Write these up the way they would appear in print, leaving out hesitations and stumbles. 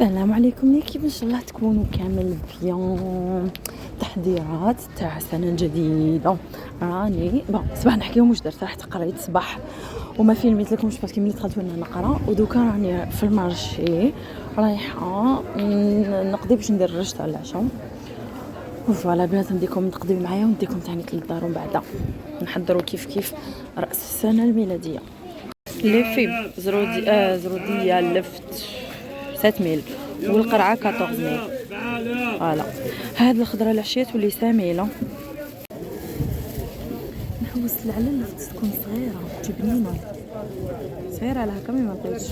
السلام عليكم، كيف ان شاء الله تكونوا كامل بيان. تحضيرات تاع سنه جديده. راني صباح نحكيهم واش درت. رحت قريت صباح وما فيلميت لكمش باسكو ملي دخلت وانا نقرا، ودوكا راني في المارشي رايحه نقضي باش ندير الرش تاع العشاء. فوالا بنات، نديكم نقضيو معايا ونديكم ثاني للدار، ومن بعد نحضروا كيف راس السنه الميلاديه. لي فيب زروديه لفت 7000 والقرعه 14000. فوالا هاد الخضره العشيه تولي ساميله. نحوس على اللفت تكون صغيره جبنينه صغيره على هكا ما نقولش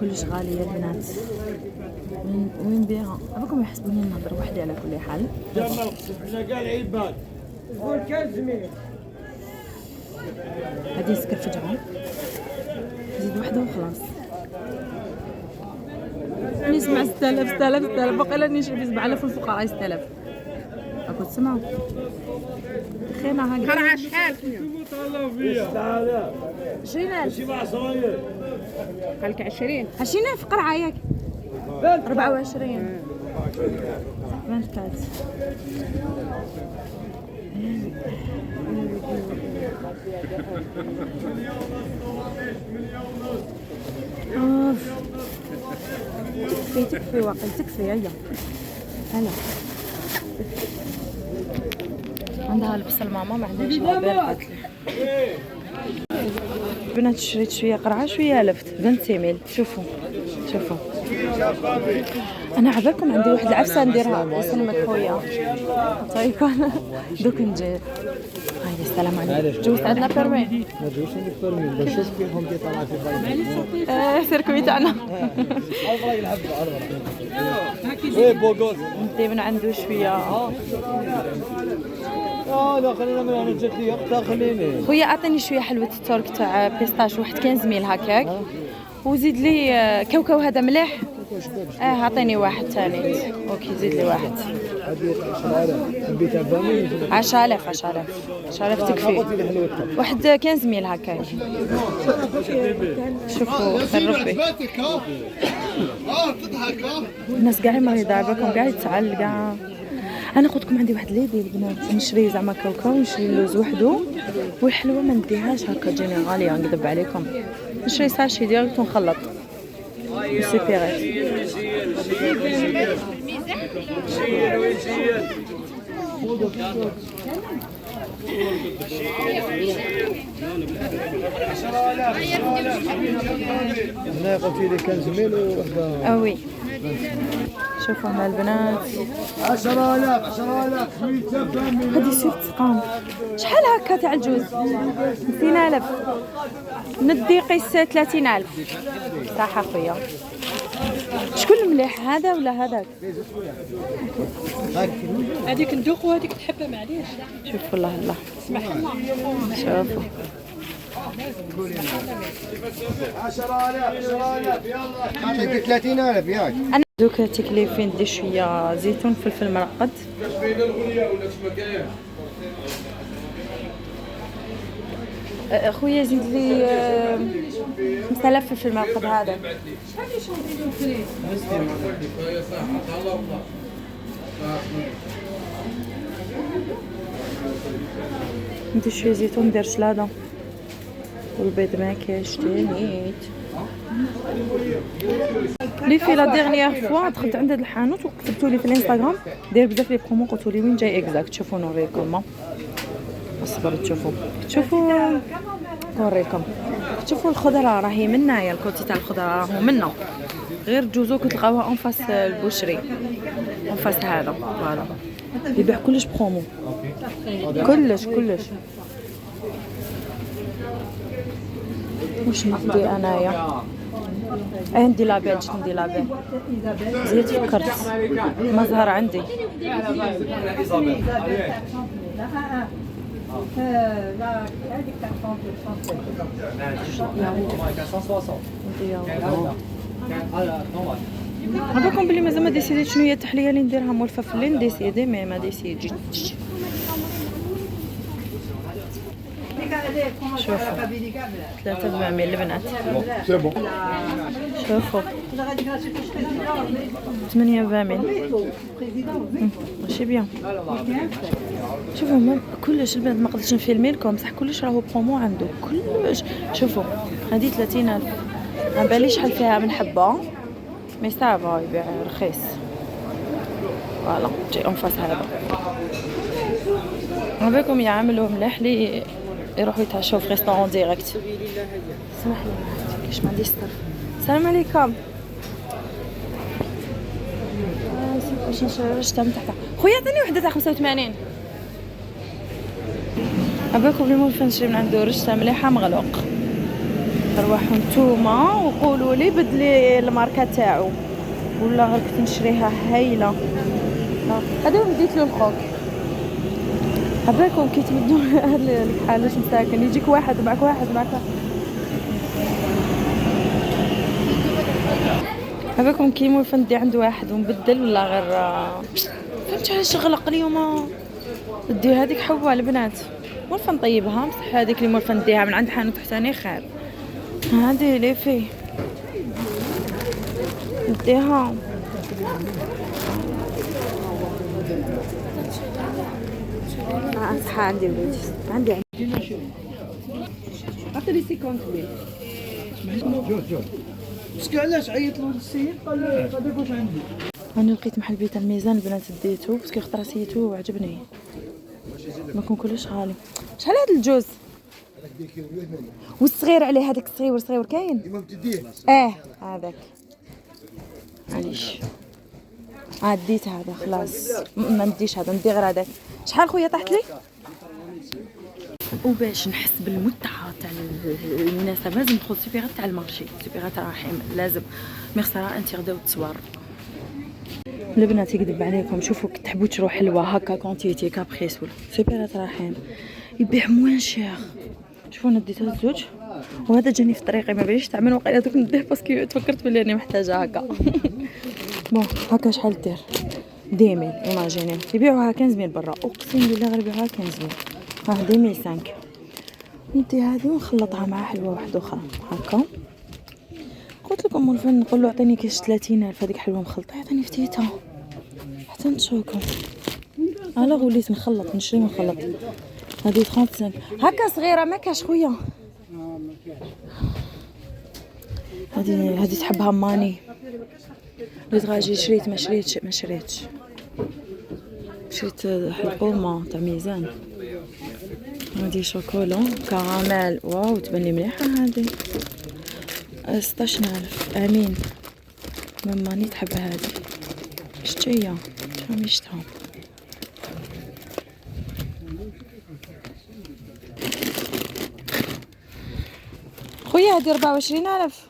كلش غاليه البنات. وين بيها اباكم يحسبوني نهضر وحدي على كل حال. حنا كاع العباد قول كان زميل هادي سكر فجعه زيد وحده وخلاص. نسمع 6000 باقي نشري 7000 والفقراء 6000. راكم تسمعوا خينا هاكا قرعه شحال طالع فيا 20000 شي معصاير قالك 20000 قرعه ياك 24 24. تكفي واقع تكفي. هيا هلا عندها البصل ماما ما عندهاش غابير قالت لي. بنات شريت شويه قرعه شويه لفت 26000. شوفوا انا عبالكم عندي واحد العفسه نديرها يسلمك خويا طيب دوك نجي. هاي السلام عليكم. جوزت عندنا بيرمي ما تجوش عندك بيرمي بنشوف كيفهم كيطلع في بالي سيركوي تاعنا ايه بوغوز انت من عنده شويه. لا خلينا من انا جات لي اختها خليني خويا اعطيني شويه حلوه التورك تاع بيستاش واحد 15 ميل هكاك، وزيد لي كاوكاو هذا مليح. اعطيني واحد ثاني. اوكي زيد لي واحد. هذه 10000 نبيتها بامي 10000 تكفي. واحد 15 ميل هكاك. شوفوا خير ربي الناس كاع مريضه عباكم كاع يتعل كاع. انا قلت لكم عندي واحد ليدي البنات نشري زعما كاوكاو ونشري اللوز وحده، والحلوه ما نديهاش هكا تجيني غاليه نكذب عليكم. نشري ساشي ديالك ونخلط وسيبيغي. هنا قلتي لي كان زميل ووحده وي شوفوا هنا البنات 10000 بامي. هذه سويت تقام شحال هكا تاع الجوز 200000 ندي قيس 30000. صح خويا. شكون مليح هذا ولا هذاك؟ هذيك ندوق وهذيك تحبها معليش. شوفوا الله شوفوا 10000 يلا 30000 ياك. انا دوك تكليفين ندير شويه زيتون فلفل مرقد. خويا زيد لي 5000 فلفل مرقد هذا. ندير شويه زيتون ندير شلاضه والبيض ما كاش تانيت. لي في لا ديرنيير فوا دخلت عند هاد الحانوت وكتبتوا لي في الانستغرام داير بزاف لي برومو، قلتوا لي وين جاي اكزاكت. شوفوا نوريكم اصبر تشوفوا نوريكم. تشوفوا الخضره راهي منايا، الكوتي تاع الخضره راهو منا، غير تجوزو كتلقاوها اون فاس البوشري اون فاس هذا. فوالا يبيع كلش برومو كلش. واش ندي انايا؟ عندي لابيل جيت ندي لابيل زيد فكرت ما ظهر عندي. هذاكم بلي مازال ما ديسيديت شنو هي التحليه اللي نديرها مولفه في الليل. ديسيدي مي ما ديسيديتش. شوفوا 43 البنات. سي بون. شوفوا 28 ماشي بيان. شوفوا كلش البنات ما قدرتش نفيلمي لكم بصح كلش راهو برومو عنده كلش. شوفوا هذه 30,000 ما بالي شحال فيها من حبه مي سافا يبيع رخيص. فوالا جي اون فاس هذا عباكم يعملوا ملاح لي يروحوا يتعشوا في ريستورون ديريكت. سمح لي كاش ما عنديش صرف. السلام عليكم. باش نشري من تحت خويا عطيني وحده تاع 85. عباكم لي مول فين نشري من عنده رشته مليحه مغلوق. روحوا نتوما وقولوا لي بدلي الماركه تاعو ولا غير كنت نشريها هايله. هذا بديت له الخوك. عباكم كي تمدوا هاد الحالاش مساكن يجيك واحد معك عباكم كي مول فندي عنده واحد ومبدل ولا غير فهمت علاش غلق اليوم. ديو هذيك حوا البنات مول فن طيبها بصح هذيك اللي مول فنديها من عند حانوت حساني خير. هذه لي فيه نديها صح. عندي وليدي عندي عطيني 50 جوج باسكو علاش عيط له السيد قال لي هذاك واش عندي. انا لقيت محل بيت الميزان البنات ديتو باسكو خطره سيتو وعجبني ما كون كلش غالي. شحال هذا الجوز والصغير عليه هذاك الصغير كاين ديما بتديه هذاك معليش عديت هذا خلاص ما نديش هذا ندي غير هذاك. شحال خويا طاحت لي. وباش نحس بالمتعه تاع المناسبه لازم ندخل سوبيرات تاع المارشي سوبيرات رحيم لازم ميغسرا انت غداو تصور. البنات يكذب عليكم شوفوا كي تحبوا تشرو حلوه هكا كونتيتي كابريس ولا سوبيرات رحيم يبيع موان شير. شوفوا انا ديت هاد الزوج وهذا جاني في طريقي ما بغيتش تعمل وقيله دوك نديه باسكو تفكرت بلي راني محتاجه هكا. بون هكا شحال دير 10000 ايماجيني يبيعوها 15000 برا اقسم بالله غير يبيعوها 15000. ها 2005 ندي هذه ونخلطها مع حلوه واحده اخرى هكا. قلت لكم مول فين نقول له عطيني كاش 30000 هذيك حلوه مخلطه عطيني فتيتها حتى نتشوكو. انا وليت نخلط نشري ونخلط. هذه 35 هكا صغيره ما كاش خويا. هذه تحبها ماني وليت غاجي شريت ما شريتش حلقومه تاع ميزان. هذه شوكولا كراميل واو تبان لي مليحه هذه 16000 امين. ماماني تحب هذه شتيا شحال شتها. خويا هذه 24000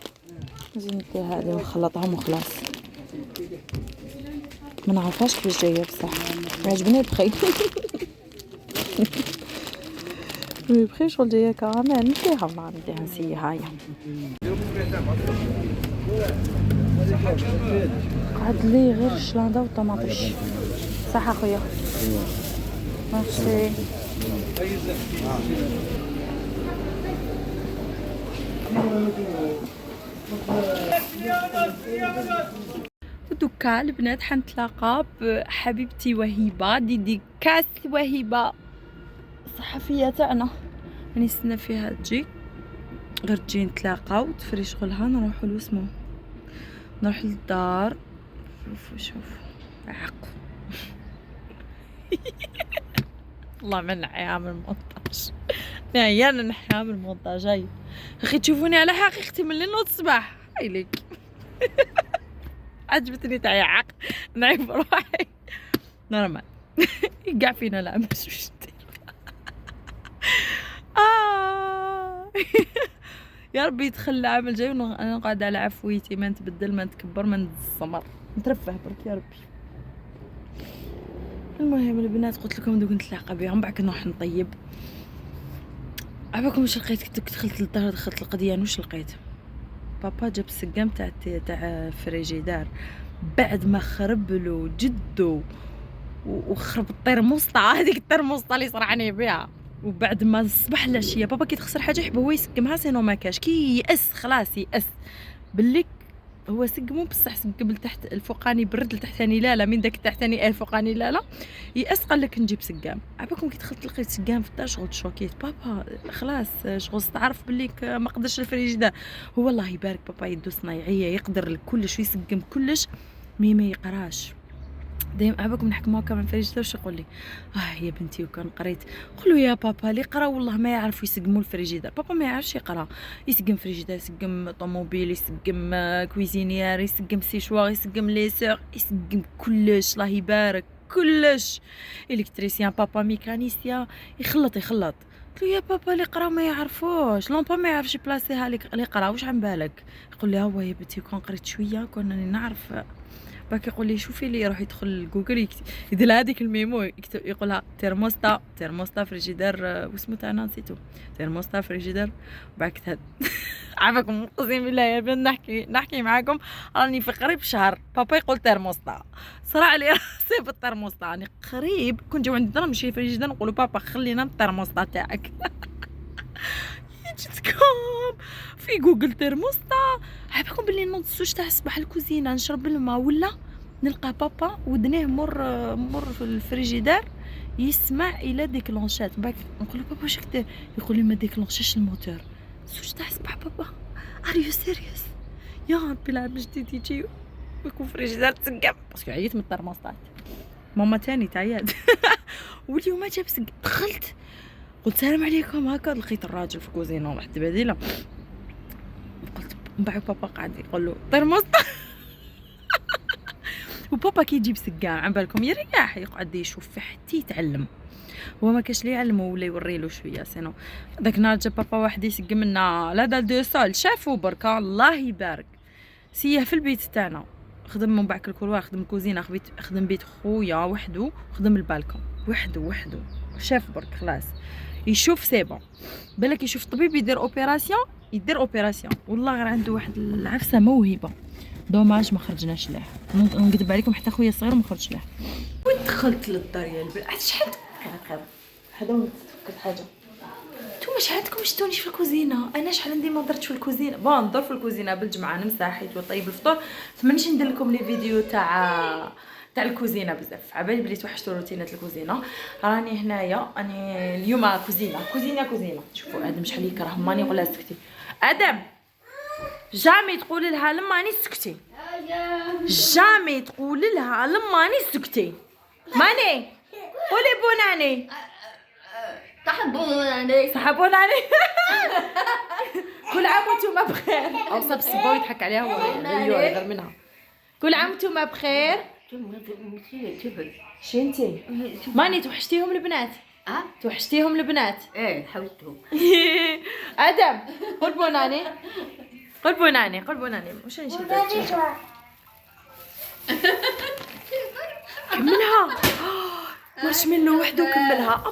نزيد ندي هذه ونخلطهم وخلاص. ما نعرفهاش كيفاش جايه بصح عجبني البخي. البخي شغل جايه كراميل نديها ما نديها نسيها هاي. قعد لي غير الشلانده والطماطيش صح اخويا. ميرسي. ودوكا البنات حنتلاقى بحبيبتي وهبه ديديكاس وهبه الصحفيه تاعنا راني نستنى فيها تجي غير تجي نتلاقاو تفري شغلها نروحو لوسمو نروح للدار. شوفوا عقو. والله ما نحيها من المونتاج هي انا نحيها من المونتاج. هاي اخي تشوفوني على حقيقتي من نوض الصباح هاي ليك. عجبتني تاعي عق نعيب روحي نورمال. كاع فينا لا مش ندير. يا ربي يدخل العام الجاي وانا قاعده على عفويتي ما نتبدل ما نتكبر ما نتسمر نترفه برك يا ربي. المهم البنات قلت لكم دوك نتلاقى بهم بعد نروح نطيب. عباكم واش لقيت كي دخلت للدار دخلت القضيان واش لقيت بابا جاب السقام تاع فريجيدار بعد ما خرب له جدو وخرب الطرموسطه هذيك الطرموسطه اللي صرعني بها وبعد ما الصباح العشيه بابا كي تخسر حاجه يحب هو يسقمها، سينو ما كاش كي يأس خلاص يأس باللي هو سقمو بصح سقم لتحت الفوقاني برد لتحتاني لا من داك التحتاني الفوقاني لا يأس قال لك نجيب سقام. عباكم كي دخلت لقيت سقام في الدار شغل تشوكيت بابا خلاص شغل تعرف باللي ما قدرش الفريجيدار. هو الله يبارك بابا يدو صنايعيه يقدر كلش ويسقم كلش مي ما يقراش. دايما عباكم نحكموا هكا مع الفريجيدار واش يقول لي يا بنتي وكان قريت قولوا يا بابا اللي قرا والله ما يعرفوا يسقموا الفريجيدار. بابا ما يعرفش يقرا، يسقم فريجيدار يسقم طوموبيل يسقم كويزينيير يسقم سيشوار يسقم ليسور يسقم كلش الله يبارك كلش. الكتريسيان بابا ميكانيسيان يخلط قلت له يا بابا اللي قرا ما يعرفوش لومبا ما يعرفش يبلاصيها اللي قرا واش عم بالك. يقول لي هو يا بنتي كون قريت شويه كون راني نعرف. باك يقول لي شوفي لي يروح يدخل لجوجل يدير لها هذيك الميمو يكتب يقولها ترموستا فريجيدار واسمو تاعنا نسيتو ترموستا فريجيدار بعد كتب عافاكم اقسم بالله يا بنت نحكي معاكم راني في قريب شهر بابا يقول ترموستا صرا علي راسي بالترموستا راني قريب كون جاو عندنا نمشي فريجيدار نقولوا بابا خلينا الترموستا تاعك جيتكم في جوجل ترموستا. عافاكم باللي نوض تاع الصباح الكوزينه نشرب الماء ولا نلقى بابا ودنيه مر في الفريجيدار يسمع الى ديكلونشات. باك نقول له بابا واش كدير يقول لي ما ديكلونشاش الموتور. تاع الصباح بابا ار يو سيريوس يا ربي العام جديد يجي ويكون فريجيدار تسقم باسكو عييت من الترموستات. ماما تاني تعياد واليوم جاب سقم. دخلت قلت السلام عليكم هكا لقيت الراجل في الكوزينه واحد بديله قلت من بعد بابا قاعد يقول له ترموستا وبابا كي يجيب سقام عم بالكم يريح يقعد يشوف فيه حتى يتعلم. هو ما كاش لي يعلمه ولا يوري له شويه سينو داك النهار جا بابا واحد يسقم لنا لا دال دو سول شافو بركه الله يبارك سيه في البيت تاعنا خدم من بعد الكولوار خدم الكوزينه خدم بيت خويا وحده خدم البالكون وحده شاف برك خلاص يشوف سيبون بالك يشوف طبيب يدير اوبيراسيون والله غير عنده واحد العفسه موهبه. دوماج ما خرجناش ليه نكذب عليكم حتى خويا الصغير ما خرجش ليه. ودخلت للدار يا البنات شحال هذا تفكرت حاجه نتوما شحال عندكم شتونيش في الكوزينه. انا شحال عندي ما درتش في الكوزينه بون ندور في الكوزينه بالجمعه نمسح حيت وطيب الفطور تمنيش ندير لكم لي فيديو تاع الكوزينه بزاف عبالي بلي توحشتوا روتينات الكوزينه. راني هنايا راني اليوم كوزينه شوفوا ادم شحال يكره ماني نقول لها سكتي ادم جامي تقول لها لما راني سكتي جامي تقول لها لما راني سكتي ماني قولي بوناني صحبوناني كل عام وانتم بخير او صاب السبا يضحك عليها هو غير منها كل عام وانتم بخير. شنتي ماني توحشتيهم البنات توحشتيهم البنات ايه حاولتهم ادم قول بوناني واش نشي كملها مارشميلو وحده وكملها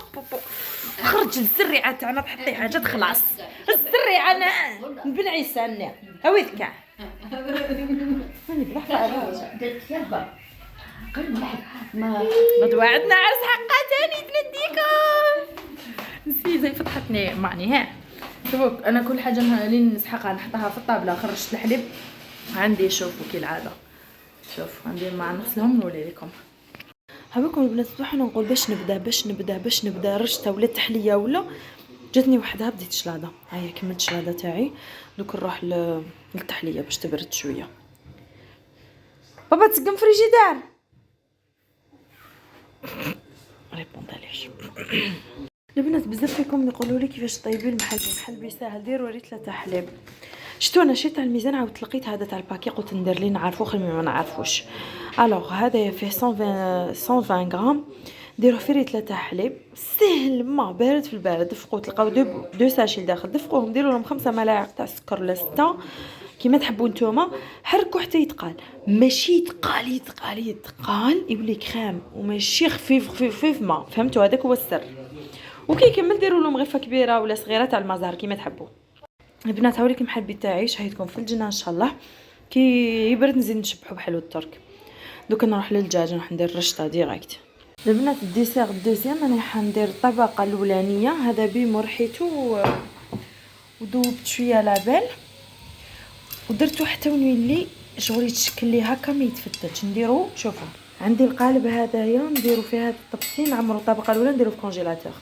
خرج الزريعه تاعنا تحطي حاجه خلاص الزريعه بن عيسى النار هاوي ذكا قلت يابا قل ما غدوه عندنا عرس حقا تاني تنديكم نسيت زي فتحتني معني ها شوفوا انا كل حاجه اللي نسحقها نحطها في الطابله خرجت الحليب عندي شوفوا كالعاده شوف عندي ما نغسلهم نولي لكم. هاكم البنات صباح نقول باش نبدا رشته ولا تحليه ولا جاتني وحدها بديت شلاضه هيا كملت الشلاضه تاعي دوك نروح للتحليه باش تبرد شويه. بابا تسقم فريجيدار ريبونداليش البنات بزاف فيكم يقولوا لي كيفاش طيبين المحل بيساهل ديروا ريت 3 حليب. شتو انا شريت على الميزان عاودت لقيت هذا تاع الباكي قلت ندير لي نعرفو خير ما نعرفوش. الوغ هذا فيه 120 غرام ديروه في ريت 3 حليب سهل ما بارد في البارد دفقوا تلقاو دو ساشي لداخل دفقوهم ديروا لهم 5 ملاعق تاع السكر ولا 6 كيما تحبوا نتوما حركوا حتى يتقال ماشي يتقال يولي كريم وماشي خفيف ما فهمتوا هذاك هو السر. وكي يكمل ديروا لهم غرفه كبيره ولا صغيره تاع المزهر كيما تحبوا. البنات هاوليكم حلبي تاعي شهيتكم في الجنه ان شاء الله كي يبرد نزيد نشبحو بحلو الترك. دوك نروح للدجاج نروح ندير رشطه ديريكت البنات الديسير الدوزيام انا حندير الطبقه الاولانيه، هذا بيمو ريحيتو وذوبت شويه لابال ودرتو حتى ونولي شغل يتشكل لي هكا ما يتفتتش. نديرو شوفوا عندي القالب هذايا نديرو فيه هاد الطبسين، نعمرو الطبقه الاولى نديرو في الكونجيلاتور.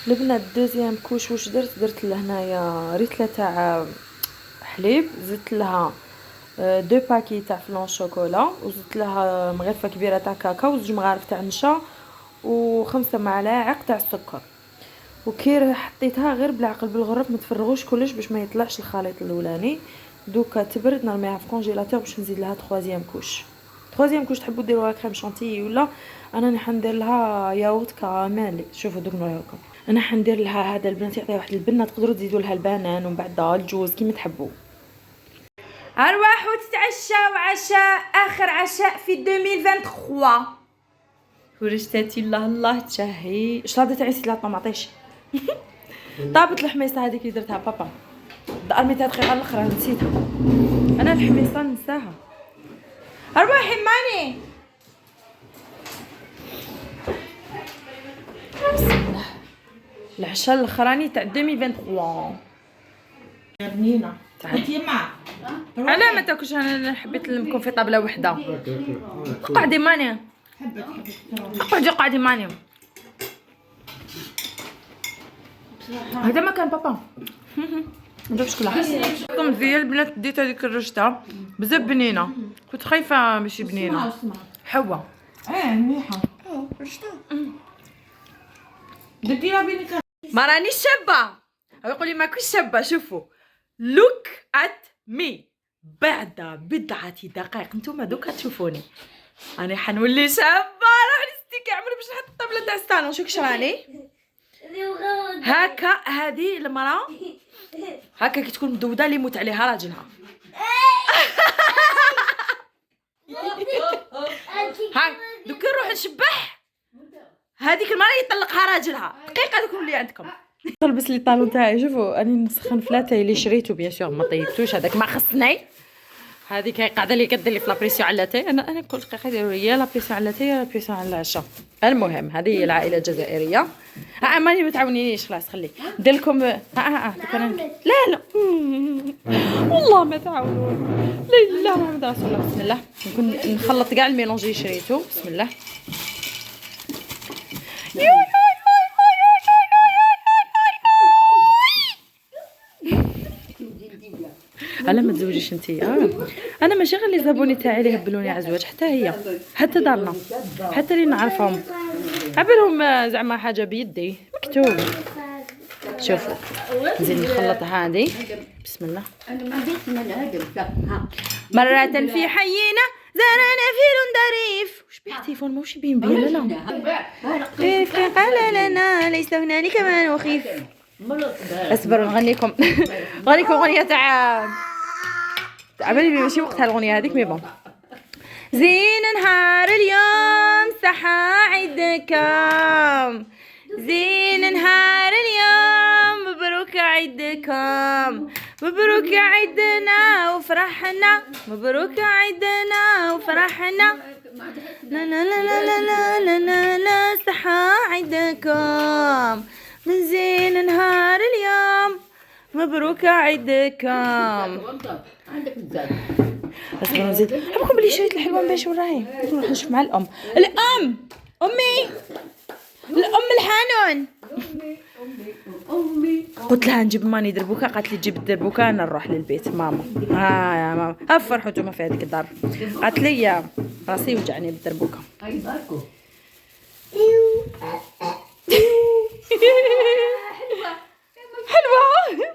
البنات الدوزيام كوش واش درت لهنايا ريتله تاع حليب، زدت لها 2 باكي تاع فلون شوكولا، وزدت لها مغرفه كبيره تاع كاكاو، وزوج مغارف تاع نشا، و5 ملاعق تاع السكر. وكي حطيتها غير بالعقل بالغرف ما تفرغوش كلش باش ما يطلعش الخليط الاولاني. دوكا تبرد نرميها في كونجيلاتور باش نزيد لها تخوازيام كوش. تخوازيام كوش تحبوا ديروها كريم شانتيي ولا انا حندير لها ياغورت كراميل. شوفوا دوك نوريكم انا حندير لها هذا البنات يعطيها واحد البنه، تقدروا تزيدوا لها البنان ومن بعد الجوز كيما تحبوا. ارواحوا تتعشى وعشاء اخر عشاء في 2023. ورشتاتي الله تشهي. الشلاضه تاعي نسيت لها الطماطيش. طابت الحميصه هذيك اللي درتها بابا، رميتها دقيقه الاخرى نسيتها. انا الحميصه ننساها. ارواحي ماني. بسم الله. العشاء الاخراني تاع 2023 بنينه. انت يما انا ما تاكلش، انا حبيت نكون في طابله وحده. قعدي ماني، قعدي ماني. هذا ما كان بابا. ما جابش كلها. مزيان البنات ديت هذيك الرشته بزاف بنينه، كنت خايفه ماشي بنينه. حوا مليحه رشته درتي لها بينك. ما رانيش شابه، هو يقول لي ما كنتش شابه. شوفوا لوك ات مي بعد بضعه دقائق نتوما دوكا تشوفوني انا حنولي شابه. راح نستيكي عمري باش نحط الطابله تاع ستانو. شوف كش راني هكا. هذه المراه هكا كي تكون مدوده اللي يموت عليها راجلها. هاي دوك نروح نشبح هذيك المراه يطلقها راجلها دقيقه. دوك نولي عندكم نلبس لي طالون تاعي. شوفوا راني نسخن فلاتاي اللي شريته بيان سور ما طيبتوش، هذاك ما خصني. هذيك قاعده لي كدير لي في لابريسيون على لاتاي. انا كل دقيقه يديروا لي يا لابريسيون على لاتاي يا لابريسيون على العشاء. المهم هذه هي العائله الجزائريه. ماني ما تعاونينيش خلاص خلي ندير لكم. لا والله ما تعاونون. لا اله محمد رسول الله. بسم الله نكون نخلط كاع الميلونجي شريته. بسم الله. انا ما تزوجيش انتيا. انا ماشي غير لي زابوني تاعي اللي هبلوني على الزواج، حتى هي حتى دارنا حتى اللي نعرفهم عبرهم زعما حاجه بيدي مكتوب. شوفوا نزيد نخلط هذه. بسم الله. مرة في حينا زارنا فيل ظريف. واش بيه تليفون ماهوش بين لا قال لنا ليس هنالك ما نخيف. اصبروا نغنيكم نغنيكم اغنيه تاع بالي ماشي وقتها الاغنيه هذيك مي بون. زين نهار اليوم صحا عيدكم، زين نهار اليوم مبروك عيدكم، مبروك عيدنا وفرحنا، مبروك عيدنا وفرحنا، لا لا لا لا لا لا لا لا صحا عيدكم، من زين نهار اليوم مبروك عيدكم. اصبروا نزيد حبكم بلي شريت الحلوه باش وراهي. نروح نشوف مع الام. الام امي الام الحانون. قلت لها نجيب ماني دربوكا، قالت لي جيب الدربوكا انا نروح للبيت. ماما يا ماما افرحوا نتوما في هذيك الدار. قالت لي راسي وجعني بالدربوكا. حلوه.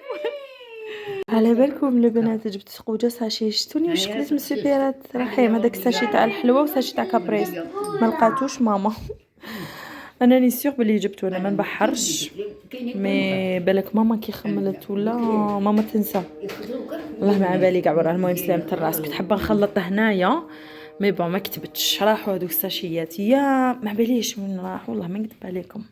على بالكم البنات جبت سقوجه ساشي. شتوني واش خديت من السوبيرات رحيم هذاك الساشي تاع الحلوه وساشي تاع كابريس ما لقاتوش ماما. انا ني سيغ بلي جبتو انا ما نبحرش مي بالك ماما كي خملت ولا ماما تنسى. والله ما على بالي كاع وراه. المهم سلامة الراس. كنت حابه نخلط هنايا مي بون ما كتبتش. راحوا هذوك الساشيات يا ما باليش وين راحوا والله ما نكذب عليكم.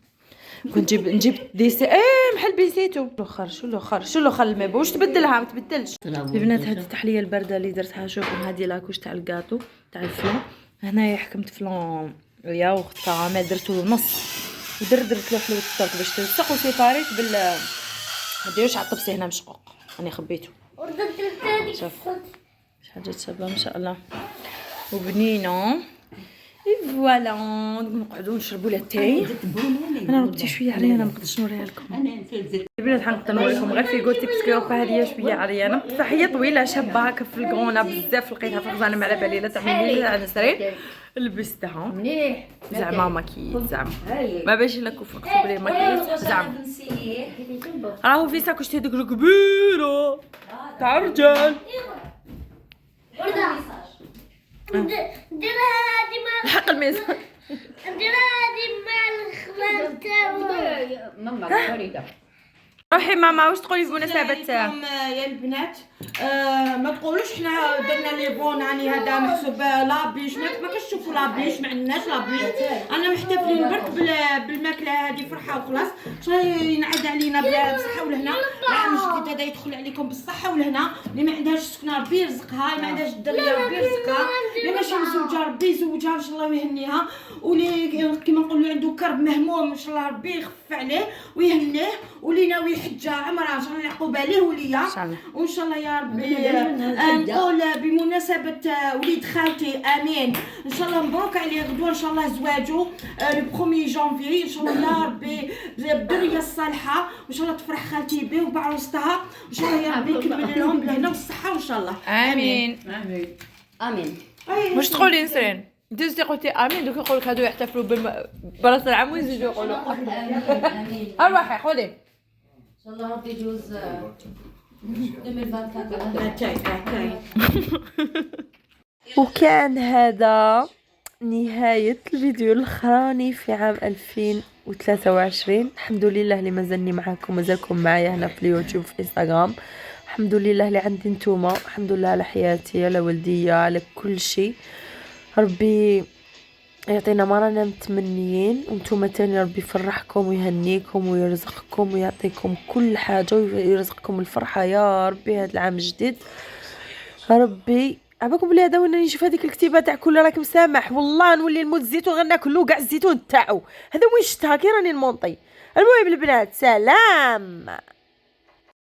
كنت نجيب ديسي محل بيسيتو. شو الاخر الماء واش تبدلها ما تبدلش. البنات هذه التحليه البارده اللي درتها. شوفوا هذه لاكوش تاع الكاطو تاع الفلون. هنايا حكمت فلون الياغورت كراميل درتو نص ودرت له حلوه الطرق باش تلصق وسيباريت بال ما ديروش على الطبسي هنا مشقوق راني خبيته شوف شي حاجه شابه ما شاء الله وبنينه اي فوالا نقعدوا نشربوا لاتاي. انا ربطي شويه عريانه ما نقدرش نوريها لكم البنات حنقدر نوريكم غير في قلت باسكو هذه شويه عريانه بصح هي طويله شابه هكا في الكونا بزاف لقيتها في الخزانه ما على بالي لا تعمل لي على نسرين لبستها مليح زعما ماكيت زعما ما باش لك وفقت بلي ماكيت زعما راهو في ساكوش هذيك الكبيره تاع الرجال نديرها هادي مع الحق الميزان نديرها هادي مع الخبار تاعو ماما فريدة روحي ماما واش تقولي في مناسبة يا البنات ما تقولوش حنا درنا لي بون راني هذا محسوب لابيش ما كتشوفوا لابيش ما عندناش لابيش انا محتفلين برك بالماكله هذه فرحه وخلاص شي ينعاد علينا بالصحه ولهنا العام الجديد هذا يدخل عليكم بالصحه ولهنا اللي ما عندهاش سكنه ربي يرزقها اللي ما عندهاش الدريه ربي يرزقها اللي ماشي مزوجه ربي يزوجها ان شاء الله ويهنيها واللي كيما نقولوا عنده كرب مهموم ان شاء الله ربي يخفف عليه ويهنيه واللي ناوي يحجه عمره ان شاء الله يعقوب عليه وليا وان شاء الله يا ربي نقول بمناسبه وليد خالتي امين ان شاء الله مبروك عليه غدوه ان شاء الله زواجه لو 1 جانفي ان شاء الله يا ربي بالذريه الصالحه وان شاء الله تفرح خالتي به وبعروستها ان شاء الله يا ربي يكمل لهم بالهنا والصحه وان شاء الله امين امين واش تقولي نسرين انت قلتي امين دوك يقولوا لك هادو يحتفلوا براس العام ويزيدوا يقولوا امين اروحي خذي ان شاء الله ربي يجوز 2024 وكان هذا نهاية الفيديو الأخراني في عام 2023. الحمد لله اللي مازالني معاكم مازالكم معايا هنا في اليوتيوب في انستغرام. الحمد لله اللي عندي نتوما. الحمد لله على حياتي على ولدي على كل شيء. ربي يعطينا ما رانا متمنيين وانتم تاني ربي يفرحكم ويهنيكم ويرزقكم ويعطيكم كل حاجة ويرزقكم الفرحة يا ربي هذا العام الجديد. ربي عباكم بلي هذا وين نشوف هذيك الكتيبه تاع كل راك مسامح والله نولي نموت الزيتون غناكلو كاع الزيتون تاعو هذا وين شفتها كي راني نمونطي. المهم البنات سلام.